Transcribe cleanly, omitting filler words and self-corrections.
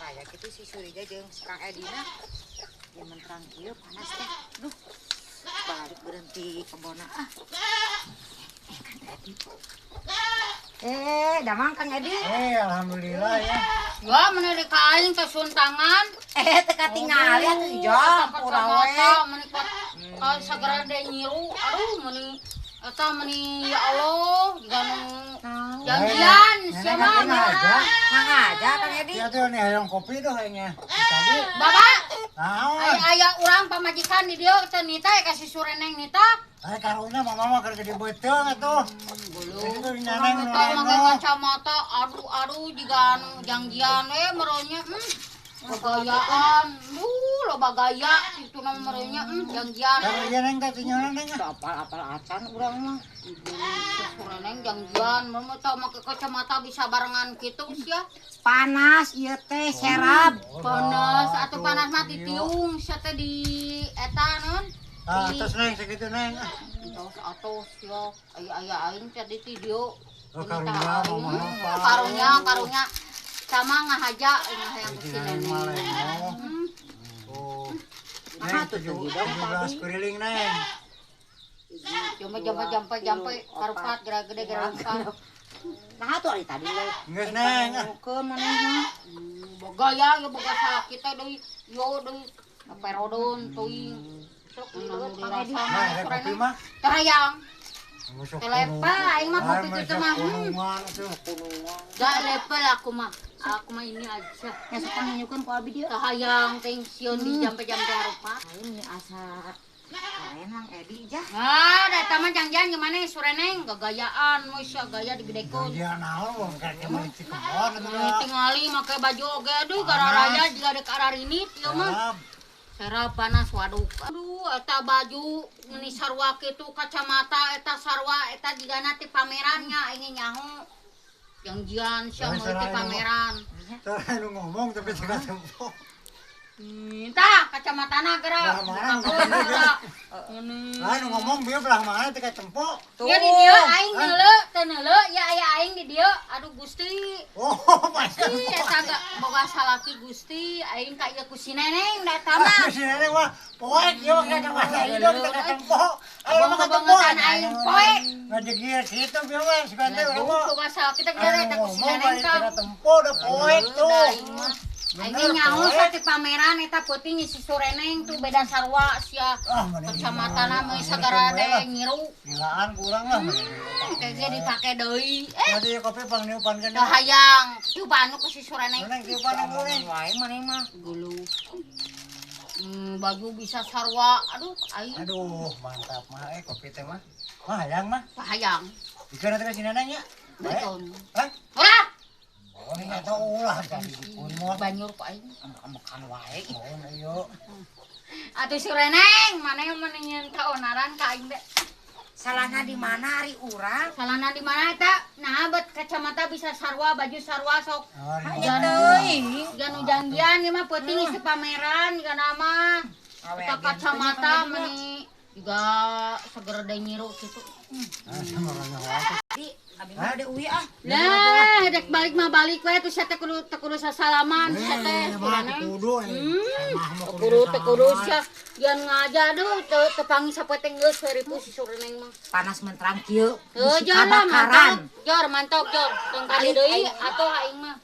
aya kitu si Surija jeung Kang Edina. Ieu menterang ieu panas teh. Duh. Balik berhenti kebona ah. Kang Edi. Damang Kang Edi. Alhamdulillah ya. Ya meneh ka aing teh suntangan. Teka tingali atuh jam Kacamata meuni ka sagara de nyiru. Aduh meuni eta meuni ya Allah jiganu janjian siapa Mang aja Kang Edi. Ya tuh nih hayang kopi tuh hayangnya. Tadi. Bapak Naon? aya urang pamajikan di dieu teh nita kasih sureneng nita. Karunya mama kerja di beteung atuh. Itu neneng Pakai kacamata aduh jika anu janjian merenya gayaan loba gaya itu nama merenya janjian Kerja neng teh nyonya neng. Apal-apal acan urang mah. sureneng janjian mama tau make kacamata bisa barengan kitu sia Panas ieu teh serap. panas atuh panas mah ditiung sia teh di eta naon Atas neng segitu neng. terus atos ya aya aing teh di video Karunya mama karunya sama ngahaja hayang kesini Oh. Nah, Neng tuh 17 keliling neng. jampe karupat gede gerakan Nah atuh ari tadi we. Geus neng. Ke maneh mah. boga ya boga sakit teh deui yo deui perodon teuing sok dirasa Nah, ada kopi mah. terayang Musuk telepa aing mah kopi kitu mah kulungan atuh. da lepel aku mah ini aja Ya sok nganyukeun ku abi dieu. tahayang tension di jampe-jampe harupat Aing asa keren Mang Edi jah. da eta mah janjian gimana sureneng gagayaan moy sia gaya digedekeun Dia naon wong kakek mah di kebon tingali make baju oge aduh gara raya juga ada kararinit ieu mah serap panas waduh aduh eta baju ini sarwa kitu kacamata eta sarwa eta jigana ti pamerannya ingin nyaho janjian sia mau ti pameran Tara nu ngomong tapi teu tempo. tah kacamatana geura Lain nu ngomong bieu belah mana teu tempo. ya di dieu aing neuleuh teu neuleuh ya aya aing di dieu aduh Gusti Oh, Gusti eta gak boga salaki Gusti aing ka ieu ku si Neneng da eta mah si nenek mah poek ieu mah kada bahasa hidup teu tempo. Ayo mah ketemu. abang-abangan aing poek Ngajegieu situ bieu mah sebentar urang mah. boga salaki teh gede eta ku si Ngomong Neneng balik ka teu tempo da poek tuh. aing nyaho ti pameran eta peuting si Sureneng tuh beda sarwa sia kacamatana mah sagara de nyiru Gilaan kurang lah. kege dipake deui Tadi kopi pangniupan kan. da hayang coba anu ku si Sureneng Neng tiupan aku nih. Wae maneh mah. gulu baju bisa sarwa aduh aing Aduh, mantap mah kopi teh mah. Mah hayang mah. hayang Dikeun teh sini nanya. betul Hah? ora Oh, ini eta ulah tadi dipun mah. banjur ku aing Makan wae. Oh, ayo. atuh Sureneng maneh meningin kaonaran ka aing teh Salahna di mana ari urang? salahna di mana eta nah bet kacamata bisa sarwa baju sarwa sok Hanya teuing. janu janjian ieu mah peuting isi pameran kana mah eta kacamata meni juga segera da nyiru kitu Di abi mah ada uwi ah. nah dek balik mah balik we tuh sia teh kudu sasalaman sia teh Sureneng kudu kudu sia jangan ngaja aduh teu panggih sapoe geus seribu si Sureneng mah Panas menterang kieu. heuh Bisi jor lah kabakaran. mantap jor tong kali deui atuh aing mah